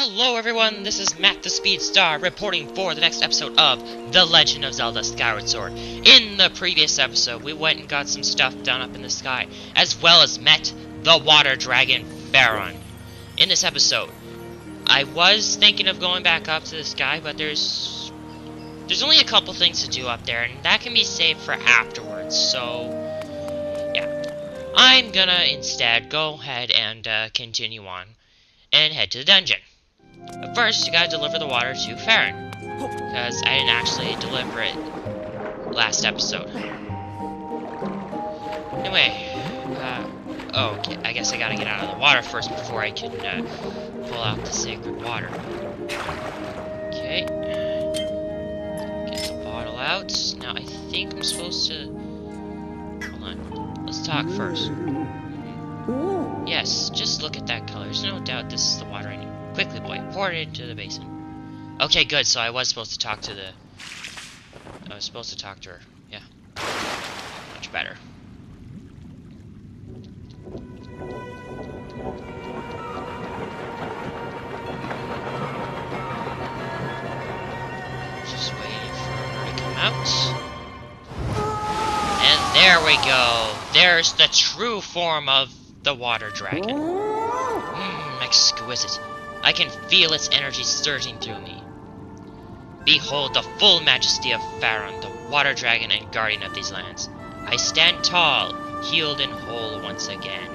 Hello everyone, this is Matt the Speed Star reporting for the next episode of The Legend of Zelda Skyward Sword. In the previous episode, we went and got some stuff done up in the sky, as well as met the water dragon Faron. In this episode, I was thinking of going back up to the sky, but there's only a couple things to do up there, and that can be saved for afterwards, so yeah. I'm gonna instead go ahead and continue on and head to the dungeon. But first, you gotta deliver the water to Faron, because I didn't actually deliver it last episode. Anyway, okay, I guess I gotta get out of the water first before I can pull out the sacred water. Okay, get the bottle out. Now I think I'm supposed to... Hold on, let's talk first. Yes, just look at that color. There's no doubt this is the water I need. Quickly, boy, pour it into the basin. Okay, good. So I was supposed to talk to the... I was supposed to talk to her. Yeah. Much better. Just waiting for her to come out. And there we go. There's the true form of the water dragon. Exquisite. I can feel its energy surging through me. Behold the full majesty of Faron, the water dragon and guardian of these lands. I stand tall, healed and whole once again.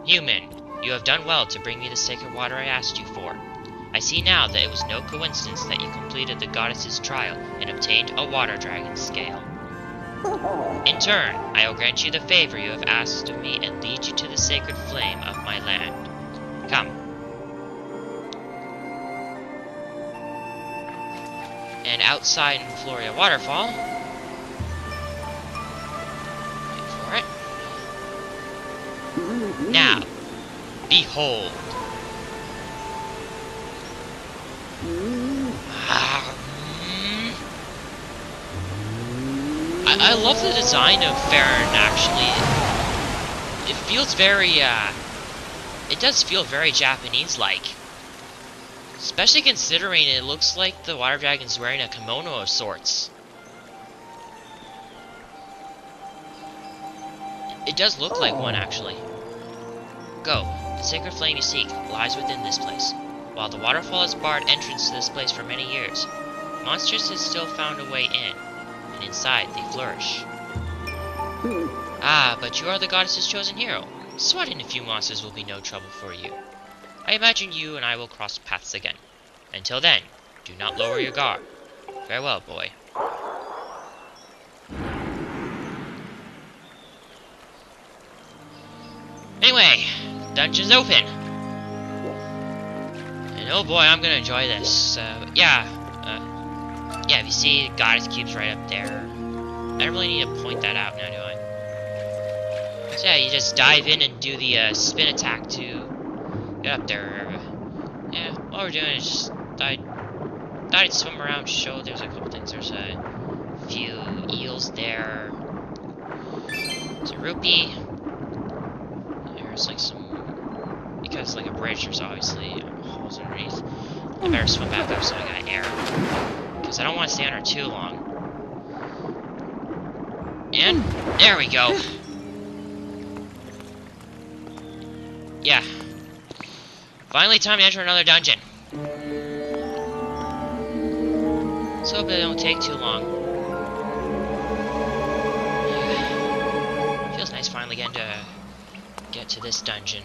Human, you have done well to bring me the sacred water I asked you for. I see now that it was no coincidence that you completed the goddess's trial and obtained a water dragon scale. In turn, I will grant you the favor you have asked of me and lead you to the sacred flame of my land. Come. And outside in Floria Waterfall, wait for it. Now, behold. I love the design of Faron, actually. It feels very, it does feel very Japanese-like. Especially considering it looks like the water dragon's wearing a kimono of sorts. It does look like one, actually. Go. The sacred flame you seek lies within this place. While the waterfall has barred entrance to this place for many years, monsters have still found a way in. And inside they flourish. Ah, but you are the goddess's chosen hero. Swatting a few monsters will be no trouble for you. I imagine you and I will cross paths again. Until then, do not lower your guard. Farewell, boy. Anyway, dungeon's open. And oh boy, I'm gonna enjoy this. Yeah, if you see, Goddess Cube's right up there. I don't really need to point that out now, do I? So yeah, you just dive in and do the spin attack to get up there. Yeah, all we're doing is just thought swim around, show there's a couple things. There's a few eels there. There's a rupee. There's like some... Because it's like a bridge, there's obviously holes underneath. I better swim back up so I got air. Because I don't want to stay under too long. And there we go. Yeah. Finally time to enter another dungeon. Let's hope it don't take too long. Yeah. Feels nice finally getting to get to this dungeon.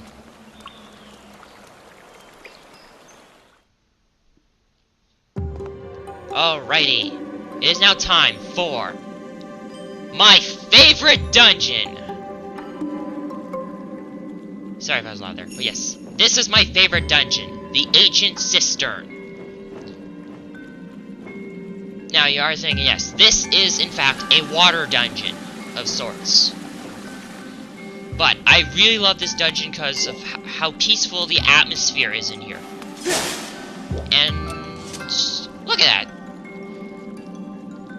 Alrighty, it is now time for my favorite dungeon! Sorry if I was loud there, but yes, this is my favorite dungeon, the Ancient Cistern. Now you are thinking, yes, this is in fact a water dungeon of sorts. But I really love this dungeon because of how peaceful the atmosphere is in here. And look at that.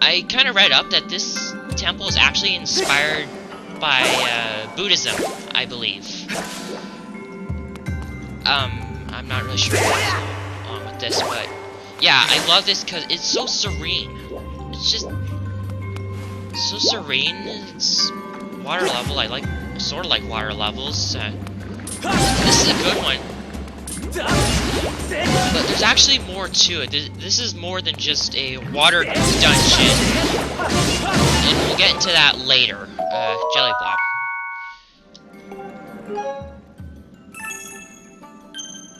I kind of read up that this temple is actually inspired by Buddhism, I believe. I'm I'm not really sure what's on with this, but yeah, I love this because it's so serene. It's just so serene. It's water level. I like, sort of like water levels. This is a good one. But there's actually more to it. This is more than just a water dungeon. And we'll get into that later. Jelly Blob.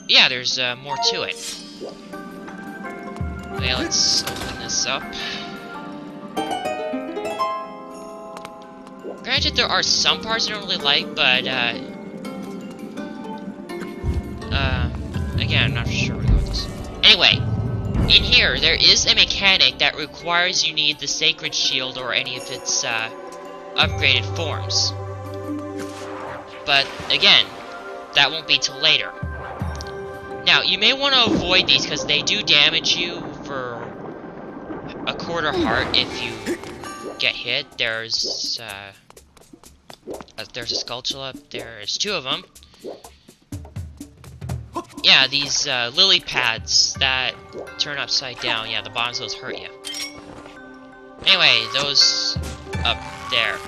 Yeah, there's more to it. Okay, let's open this up. Granted, there are some parts I don't really like, but again, I'm not sure where to go with this. Anyway, in here, there is a mechanic that requires you need the Sacred Shield or any of its upgraded forms. But again, that won't be till later. Now, you may want to avoid these because they do damage you for a quarter heart if you get hit. There's a Skulltula up there. There's two of them. Yeah, these lily pads that turn upside down. Yeah, the bottoms of those hurt you. Anyway, those up there.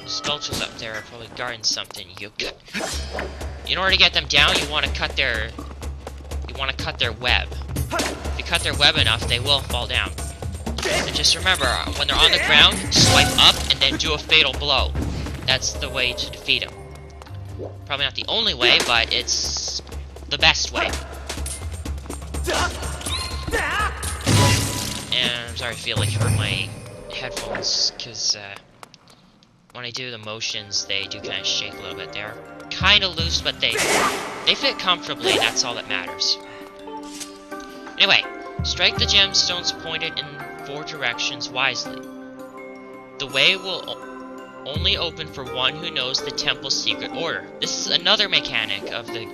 Skulltulas up there are probably guarding something. In order to get them down, you want to cut their web. If you cut their web enough, they will fall down. And just remember, when they're on the ground, swipe up and then do a fatal blow. That's the way to defeat them. Probably not the only way, but it's the best way. And I'm sorry, I feel like hurt my headphones, because when I do the motions, they do kind of shake a little bit. They're kind of loose, but they fit comfortably, and that's all that matters. Anyway, strike the gemstones pointed in 4 directions wisely. The way will only open for one who knows the temple's secret order. This is another mechanic of the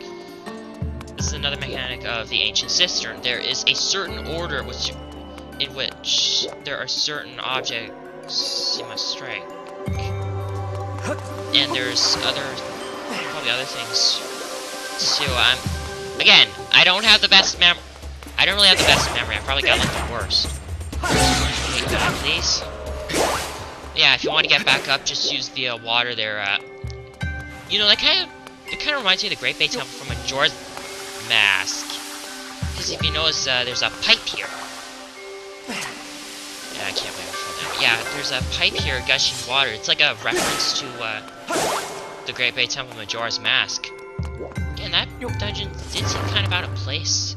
ancient cistern. There is a certain order in which there are certain objects you must strike. And there's probably other things too. Again, I don't have the best memory. I don't really have the best memory. I probably got like the worst. Take that, please. Yeah, if you want to get back up, just use the water there. You know, it kind of reminds me of the Great Bay Temple from Majora's Mask. Because if you notice, there's a pipe here. Yeah, I can't wait for that. Yeah, there's a pipe here gushing water. It's like a reference to the Great Bay Temple Majora's Mask. Again, that dungeon did seem kind of out of place,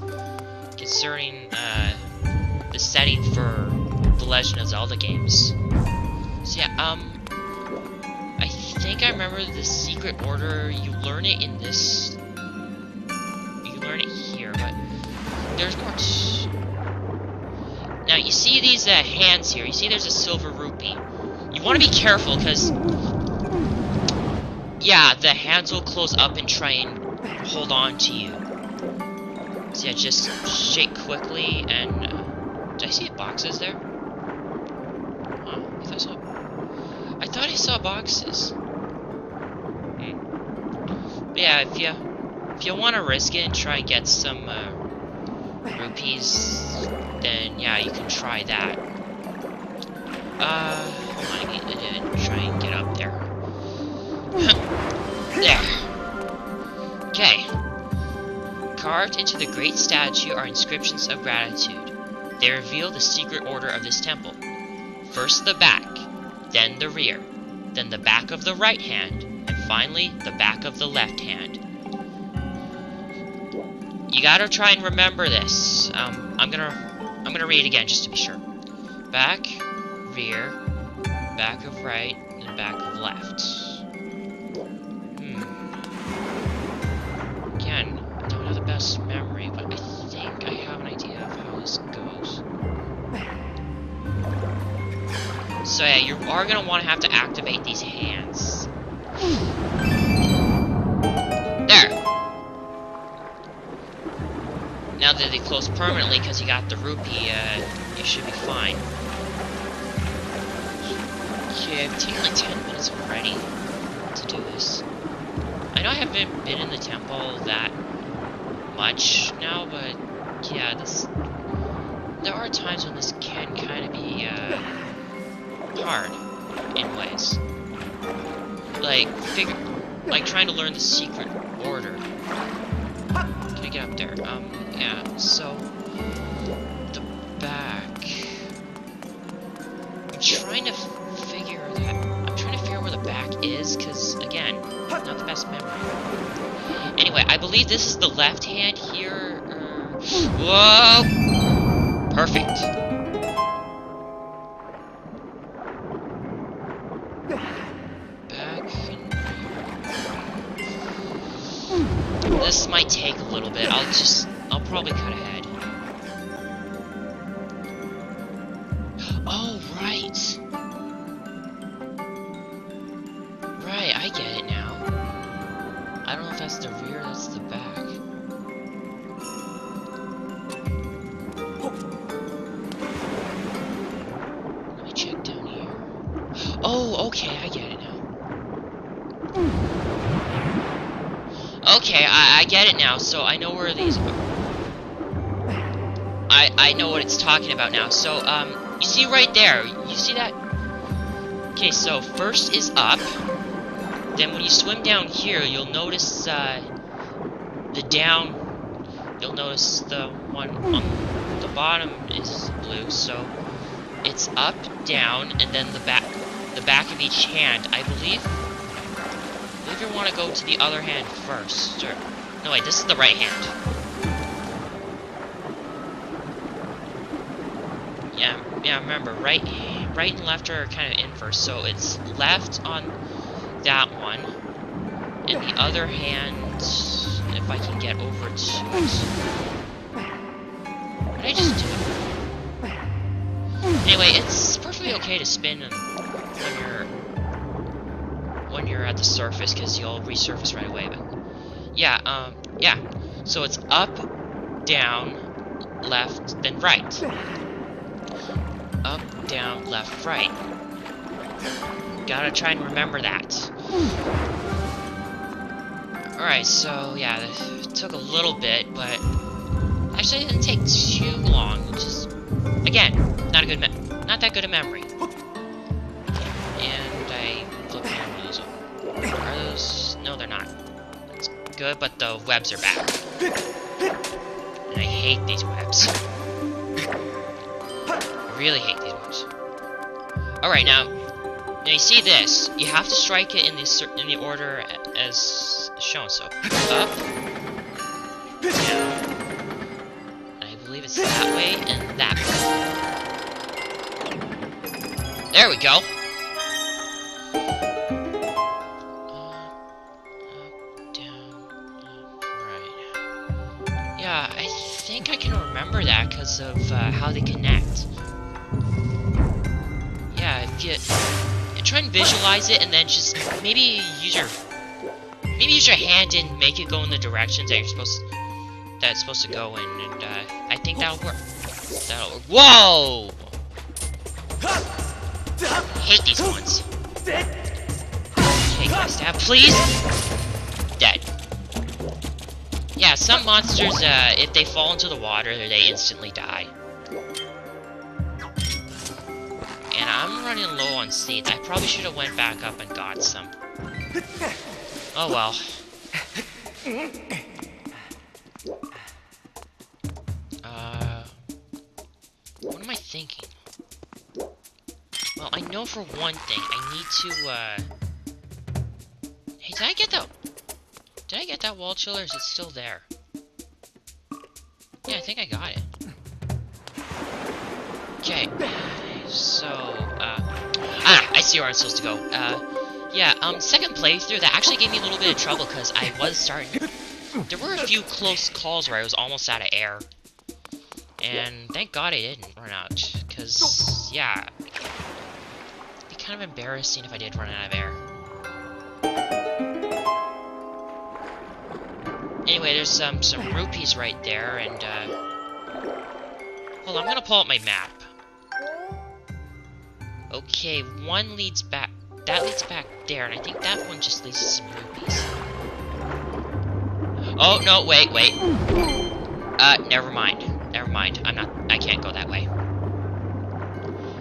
concerning the setting for the Legend of Zelda games. So yeah, I think I remember the secret order. You learn it in this. You learn it here, but there's more. Now you see these hands here. You see there's a silver rupee. You want to be careful because, yeah, the hands will close up and try and hold on to you. So yeah, just shake quickly and. Did I see boxes there? Huh? I thought I saw boxes. But yeah, if you want to risk it and try and get some rupees, then yeah, you can try that. Hold on, I need to try and get up there. There. Okay. Carved into the great statue are inscriptions of gratitude. They reveal the secret order of this temple. First the back, then the rear, then the back of the right hand, and finally the back of the left hand. You gotta try and remember this. I'm gonna read it again just to be sure. Back, rear, back of right, and back of left. Again, I don't have the best memory, but I think I have an idea of how this goes. So yeah, you are gonna want to have to activate these hands. There! Now that they close permanently because you got the rupee, you should be fine. Okay, I've taken like 10 minutes already to do this. I know I haven't been in the temple that much now, but yeah, there are times when this can kind of be hard in ways. Like trying to learn the secret order. Can I get up there? Yeah, so the back. I'm trying to figure where the back is, because again, not the best memory. Anyway, I believe this is the left hand here. Whoa! Perfect. Back. This might take a little bit. I'll probably cut ahead. Oh, right. Right, I get it now. I don't know if that's the rear, that's the back. Let me check down here. Oh, okay, I get it now. Okay, I get it now, so I know where these are. I know what it's talking about now. So, you see right there, you see that? Okay, so first is up. Then when you swim down here, you'll notice the down. You'll notice the one on the bottom is blue. So it's up, down, and then the back of each hand. I believe you want to go to the other hand first. Or, no, wait, this is the right hand. Yeah. Remember, right and left are kind of inverse. So it's left on that one, and the other hand, if I can get over to it. What did I just do? Anyway, it's perfectly okay to spin when you're at the surface, because you'll resurface right away. But yeah, yeah. So it's up, down, left, then right. Up, down, left, right. Gotta try and remember that. Alright, so yeah, it took a little bit, but actually it didn't take too long. Just again, not that good a memory. And I flipped one of those. Are those? No, they're not. It's good, but the webs are back. And I hate these webs. I really hate these webs. Alright, now you see this. You have to strike it in the order as shown. So up, down. I believe it's that way and that way. There we go. Up, down, left, right. Yeah, I think I can remember that because of how they connect. Yeah, try and visualize it, and then just maybe use your hand and make it go in the directions that it's supposed to go in, and I think that'll work. Whoa! I hate these ones. Okay, can I stab, please? Dead. Yeah, some monsters, if they fall into the water, they instantly die. And I'm running low on seeds. I probably should have went back up and got some. Oh well. What am I thinking? Well, I know for one thing, I need to, hey, did I get that wall chiller, or is it still there? Yeah, I think I got it. Okay. So, I see where I'm supposed to go. Yeah, second playthrough, that actually gave me a little bit of trouble, because I was starting to... There were a few close calls where I was almost out of air. And thank God I didn't run out, because, yeah... It'd be kind of embarrassing if I did run out of air. Anyway, there's some rupees right there, and, hold on, I'm gonna pull up my map. Okay, one leads back. That leads back there, and I think that one just leads to some rupees. Oh, no, wait. Never mind. I can't go that way.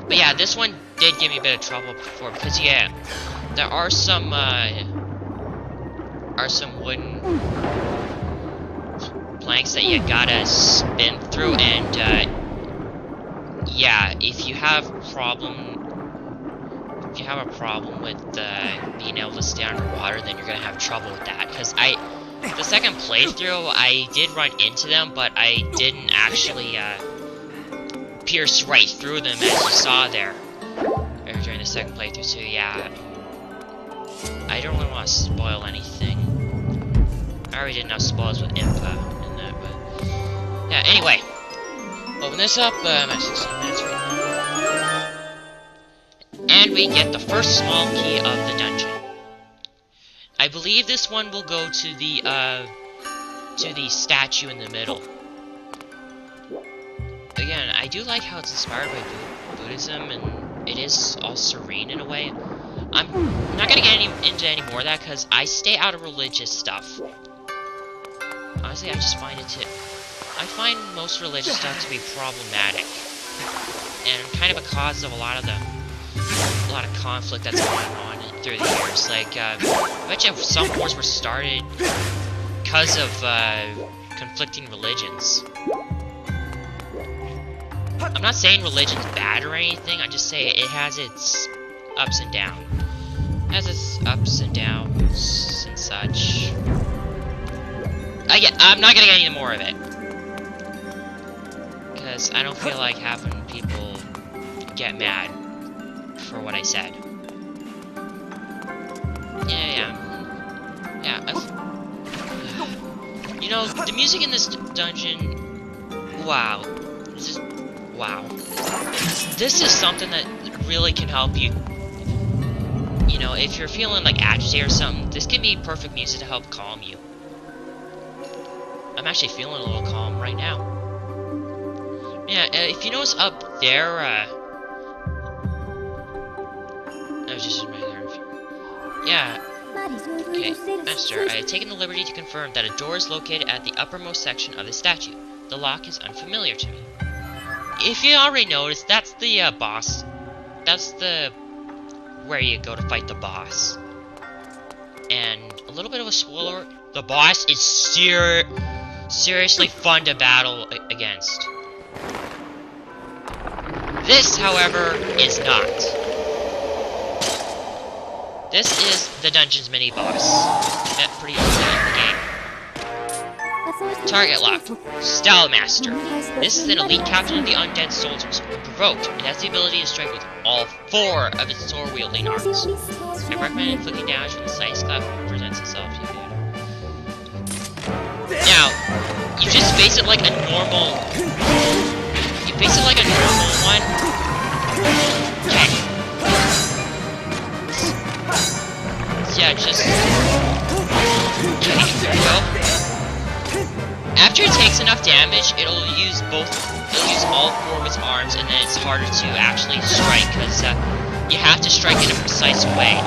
But yeah, this one did give me a bit of trouble before, because yeah, there are some wooden planks that you gotta spin through, and yeah, if you have a problem with being able to stay underwater, then you're gonna have trouble with that. Because the second playthrough, I did run into them, but I didn't actually pierce right through them, as you saw there during the second playthrough. So yeah, I don't really want to spoil anything. I already did enough spoilers with Impa and that, but yeah. Anyway, open this up. I'm at 16 minutes right now, and we get the first small key of the dungeon. I believe this one will go to the statue in the middle. Again, I do like how it's inspired by Buddhism, and it is all serene in a way. I'm not gonna get into any more of that, because I stay out of religious stuff. Honestly, I find most religious stuff to be problematic, and kind of a cause of a lot of conflict that's going on through the years. Like, I bet you some wars were started because of conflicting religions. I'm not saying religion's bad or anything, I just say it has its ups and downs. It has its ups and downs and such. I'm not gonna get any more of it, because I don't feel like having people get mad for what I said. Yeah. You know, the music in this dungeon, wow. This is something that really can help you. You know, if you're feeling like agitated or something, this can be perfect music to help calm you. I'm actually feeling a little calm right now. Yeah, if you notice up there, I was just right there. Yeah. Okay, Master, I have taken the liberty to confirm that a door is located at the uppermost section of the statue. The lock is unfamiliar to me. If you already noticed, that's the boss. That's where you go to fight the boss. And a little bit of a spoiler: the boss is seriously fun to battle against. This, however, is not. This is the dungeon's mini-boss. Met pretty early in the game. Target locked. Style Master. This is an elite captain of the undead soldiers. When provoked, it has the ability to strike with all 4 of its sword-wielding arms. I recommend inflicting damage when the size clap presents itself to you. Now, you just face it like a normal... You face it like a normal one. Okay. Yeah, just... Okay, there we go. After it takes enough damage, it'll use all 4 of its arms, and then it's harder to actually strike, because you have to strike in a precise way.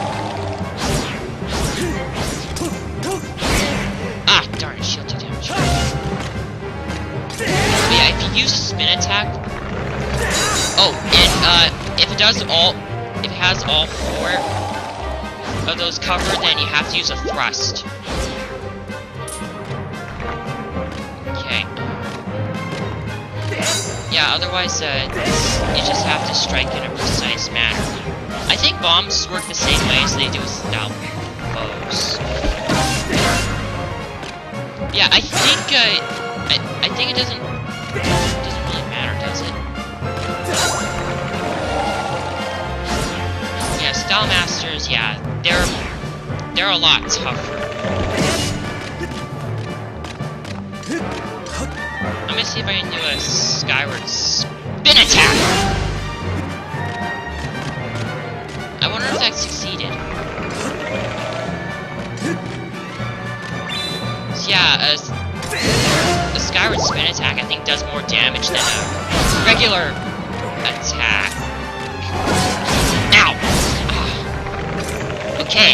Ah, darn it, shield took damage. But yeah, if you use a spin attack... Oh, and if it has all 4 of those covered, then you have to use a thrust. Okay. Yeah, otherwise, you just have to strike in a precise manner. I think bombs work the same way as they do with bows. Yeah, I think it doesn't really matter, does it? Yeah, Style Masters, yeah, they're a lot tougher. I'm gonna see if I can do a Skyward spin attack! I wonder if that succeeded. So yeah, the Skyward spin attack I think does more damage than a regular attack. Ow! Okay,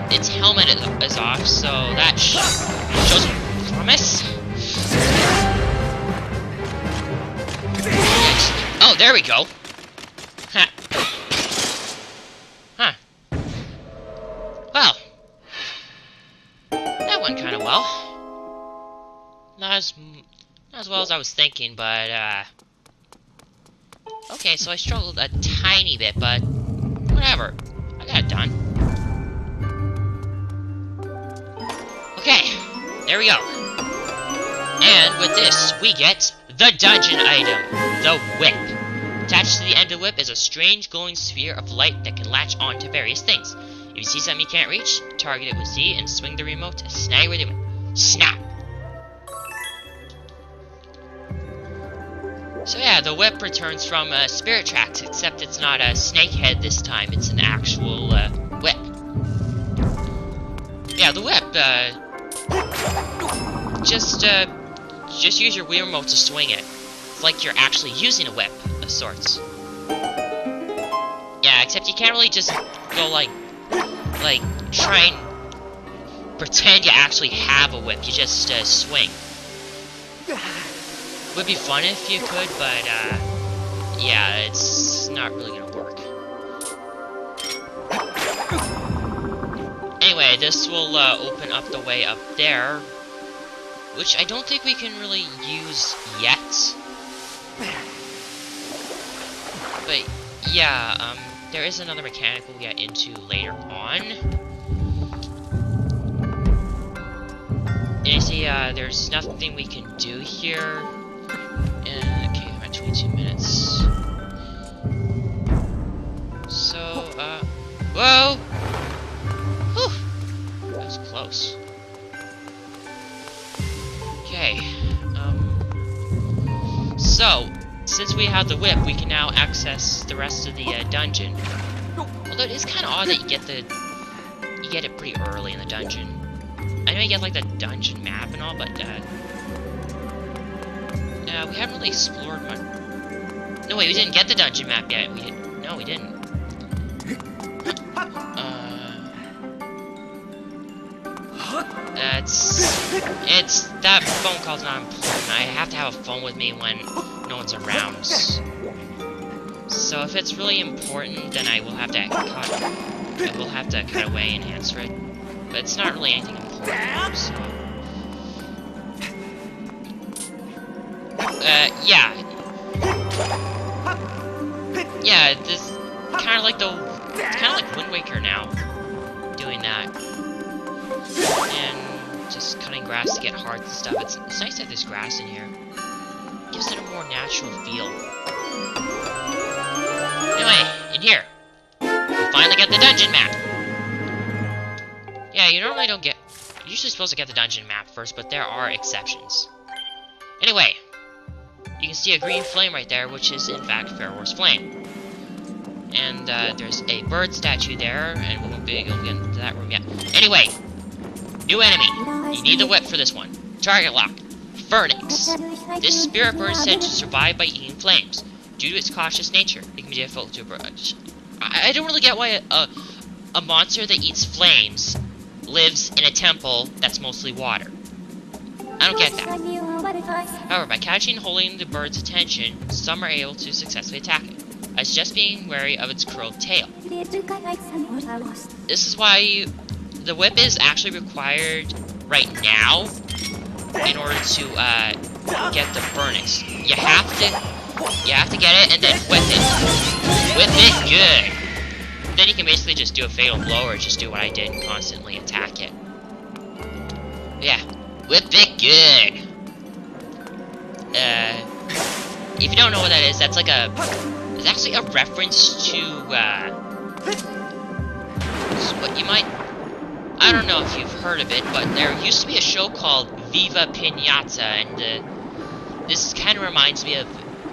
its helmet is off, so that shows promise. Oh, there we go. Huh. Huh. Well, that went kind of well. Not as well as I was thinking, but okay, so I struggled a tiny bit, but whatever. I got it done. Okay, there we go. And with this, we get the dungeon item, the whip. Attached to the end of the whip is a strange glowing sphere of light that can latch on to various things. If you see something you can't reach, target it with Z and swing the remote to snag with it. Snap! So yeah, the whip returns from Spirit Tracks, except it's not a snake head this time, it's an actual whip. Yeah, the whip, just use your Wii remote to swing it. It's like you're actually using a whip of sorts. Yeah, except you can't really just go like try and pretend you actually have a whip. You just swing. Would be fun if you could, but yeah, it's not really gonna work. Anyway, this will open up the way up there, which I don't think we can really use yet. But yeah, there is another mechanic we'll get into later on. And you see, there's nothing we can do here. Okay, I'm at 22 minutes. So, whoa! Whew! That was close. Okay, so, since we have the whip, we can now access the rest of the dungeon. Although it is kind of odd that you get it pretty early in the dungeon. I know you get like the dungeon map and all, but we haven't really explored much. No, wait, we didn't get the dungeon map yet. We didn't. No, we didn't. That phone call's not important. I have to have a phone with me when no one's around. So if it's really important, then I will have to cut away and answer it. But it's not really anything important. So. Yeah. Yeah, this kind of like Wind Waker now, doing that, and just cutting grass to get hearts and stuff. It's nice to have this grass in here. It gives it a more natural feel. Anyway, in here, we finally get the dungeon map. Yeah, you normally don't get. You're usually supposed to get the dungeon map first, but there are exceptions. Anyway. You can see a green flame right there, which is in fact Pharaoh's flame. And there's a bird statue there, and we won't be able to get into that room yet. Anyway, new enemy. You need the whip for this one. Target lock. Phoenix. This spirit bird is said to survive by eating flames. Due to its cautious nature, it can be difficult to approach. I don't really get why a monster that eats flames lives in a temple that's mostly water. I don't get that. However, by catching and holding the bird's attention, some are able to successfully attack it. I suggest being wary of its curled tail. This is why the whip is actually required right now in order to get the furnace. You have to get it and then whip it. Whip it good. Then you can basically just do a fatal blow or just do what I did and constantly attack it. Yeah. Whip it good. If you don't know what that is, that's like it's actually a reference to, what you might, I don't know if you've heard of it, but there used to be a show called Viva Pinata, and, this kind of reminds me of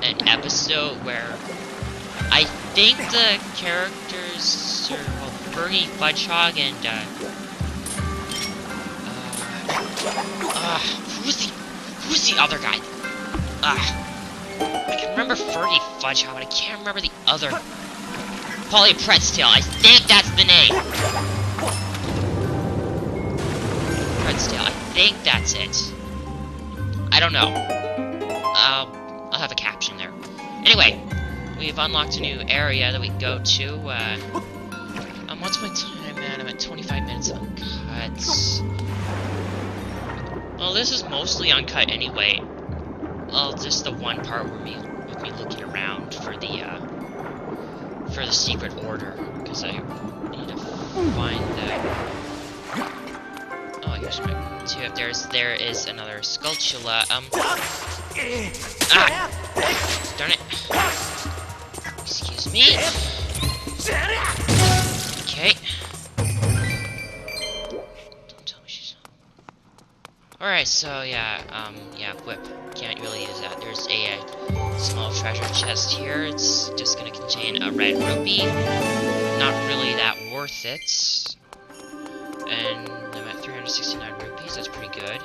an episode where I think the characters are, well, Fergie, Fudgehog, and, who's the other guy? I can remember Fergie Fudgehog, but I can't remember the other. Polly Pretzel, I think that's the name. Pretzel, I think that's it. I don't know. I'll have a caption there. Anyway, we've unlocked a new area that we can go to. What's my time, man? I'm at 25 minutes uncut. Well, this is mostly uncut anyway. Well, just the one part with me looking around for the secret order, because I need to find the. Oh, here's my two. There is another Skulltula. Darn it. Excuse me. Okay. Don't tell me she's. Alright, so yeah, whip. Can't really use that. There's a small treasure chest here. It's just gonna contain a red rupee. Not really that worth it. And I'm at 369 rupees. That's pretty good.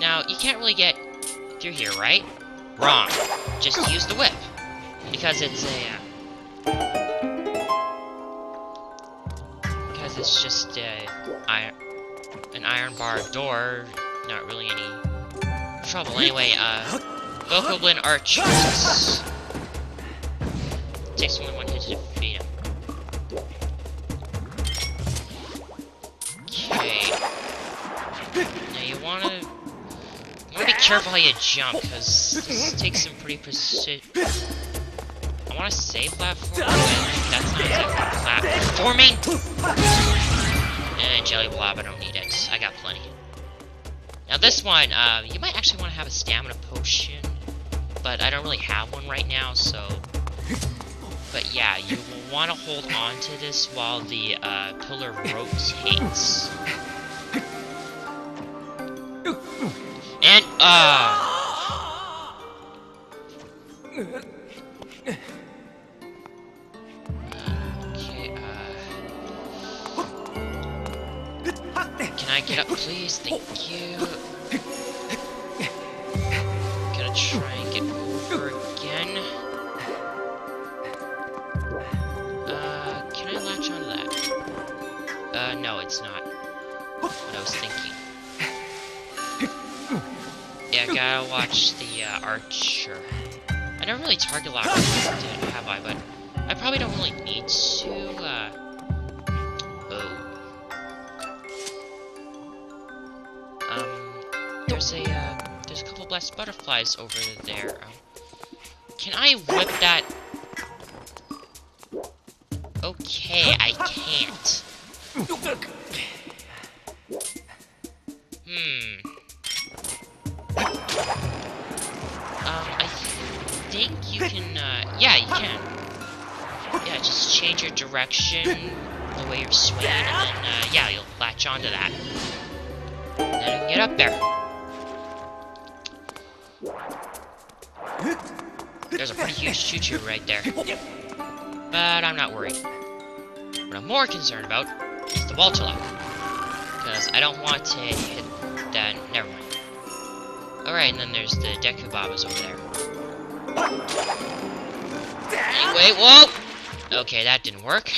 Now, you can't really get through here, right? Wrong. Just use the whip. Because it's it's just an iron bar door. Not really any trouble. Anyway, Bokoblin Archers. Takes only one hit to defeat him. Okay. Now you wanna be careful how you jump, because this takes some pretty precision. I want to say platform, but that's not exactly platforming. And Jelly Blob, I don't need it. I got plenty. Now this one, you might actually want to have a stamina potion, but I don't really have one right now, so. But yeah, you will want to hold on to this while the pillar rotates. And can I get up, please? Thank you. Gonna try and get over again. Can I latch onto that? No, it's not what I was thinking. Yeah, gotta watch the archer. I never really target lock, have I? But I probably don't really need to. There's a couple blessed butterflies over there. Can I whip that? Okay, I can't. I think you can, yeah, you can. Yeah, just change your direction, the way you're swinging, and then, yeah, you'll latch onto that. And then you can get up there. There's a pretty huge choo-choo right there. But I'm not worried. What I'm more concerned about is the wall to lock. Because I don't want to hit that. Never mind. Alright, and then there's the Deku Babas over there. Anyway, whoa! Okay, that didn't work.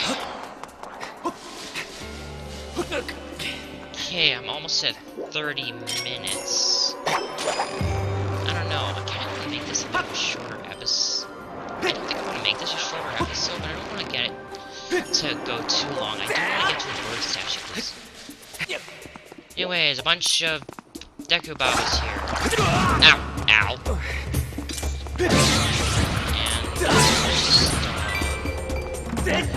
Okay, I'm almost at 30 minutes. I don't know, I can't really make this a bit of a shorter episode. I don't think I want to make this a shorter episode, but I don't want to get it to go too long. I do want to get to the bird statue, please. Anyways, a bunch of Deku Babas here. Ow! Ow! And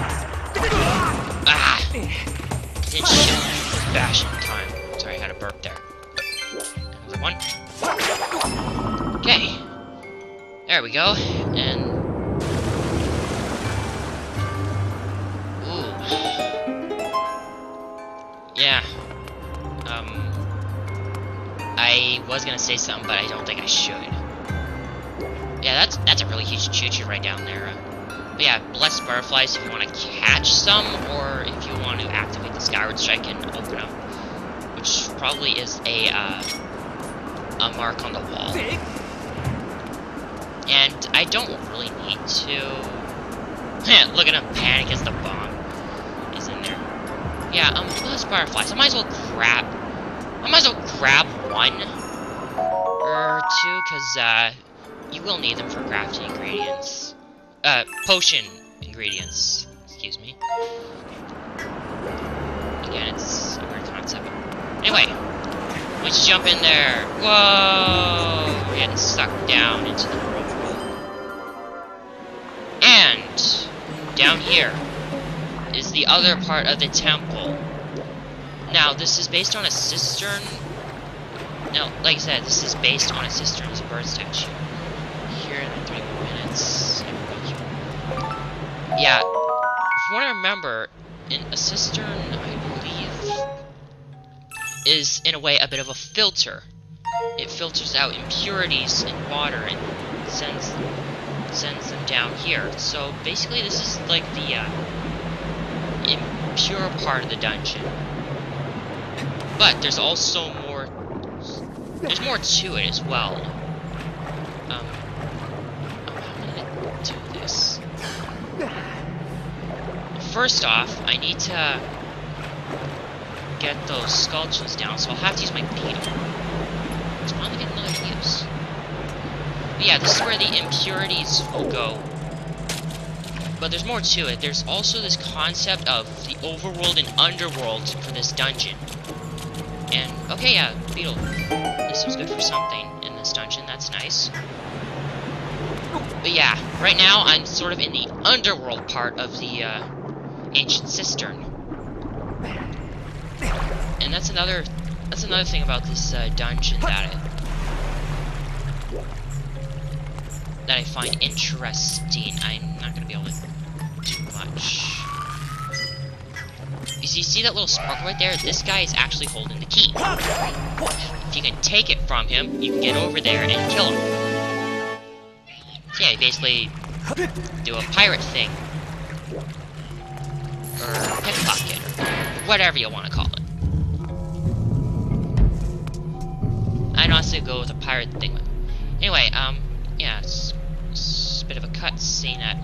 ah! Didn't shoot bash in time. Sorry, I had a burp there. Another one. Okay. There we go. And ooh. Yeah. I was gonna say something, but I don't think I should. Yeah, that's a really huge choo-choo right down there. But yeah, blessed butterflies if you want to catch some, or if you want to activate the Skyward Strike and open up, which probably is a mark on the wall. And I don't really need to. Look at him panic as the bomb is in there. Yeah, blessed butterflies. I might as well grab one or two, because you will need them for crafting ingredients. Potion ingredients. Excuse me. Again, it's a weird concept. Anyway, let's jump in there. Whoa! We're getting sucked down into the whirlpool. And down here is the other part of the temple. Now, this is based on a cistern. No, like I said, this is based on a cistern. There's a bird statue. Here in 3 more minutes. Yeah, from what I remember, in a cistern, I believe, is in a way a bit of a filter. It filters out impurities in water and sends them down here. So basically, this is like the impure part of the dungeon. But there's also more. There's more to it as well. How am I gonna do this? First off, I need to get those sculptures down, so I'll have to use my beetle. It's finally getting another use. But yeah, this is where the impurities will go. But there's more to it. There's also this concept of the overworld and underworld for this dungeon. And, okay, yeah, beetle. This was good for something in this dungeon, that's nice. But yeah, right now I'm sort of in the underworld part of the ancient cistern. And that's another thing about this dungeon that I find interesting. I'm not gonna be able to do much. You see that little sparkle right there? This guy is actually holding the key. If you can take it from him, you can get over there and kill him. So yeah, you basically do a pirate thing. Or pickpocket, or whatever you want to call it. I'd honestly go with a pirate thing. Anyway, yeah, it's a bit of a cut scene that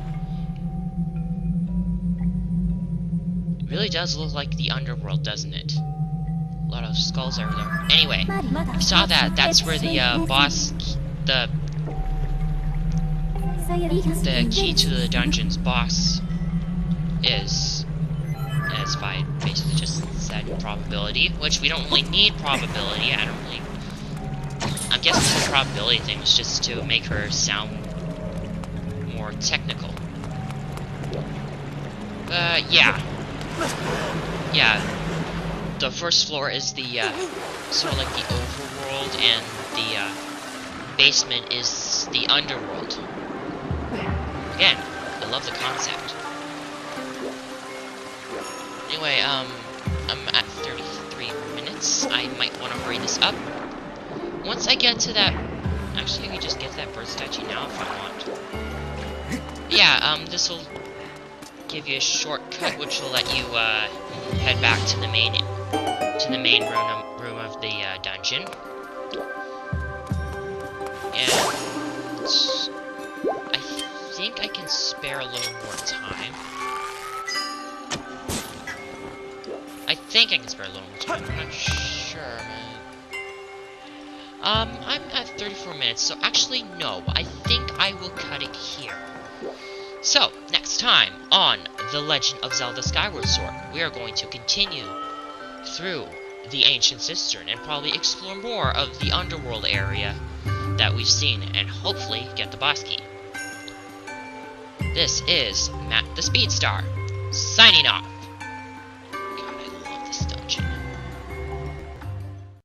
really does look like the underworld, doesn't it? A lot of skulls everywhere. Anyway, you saw that. That's where the boss, the key to the dungeon's boss is. As I basically just said probability, which we don't really need probability. I don't really. I'm guessing the probability thing was just to make her sound more technical. Yeah. Yeah, the first floor is the, sort of like the overworld, and the, basement is the underworld. Again, I love the concept. Anyway, I'm at 33 minutes. I might want to hurry this up. Once I get to that... Actually, I can just get to that bird statue now if I want. Yeah, this'll give you a shortcut, which will let you head back to the main room of the dungeon. And I think I can spare a little more time. I think I can spare a little more time. I'm not sure, man. I'm at 34 minutes, so actually no. I think I will cut it here. So, next time on The Legend of Zelda Skyward Sword, we are going to continue through the Ancient Cistern and probably explore more of the underworld area that we've seen and hopefully get the boss key. This is Matt the Speedstar, signing off.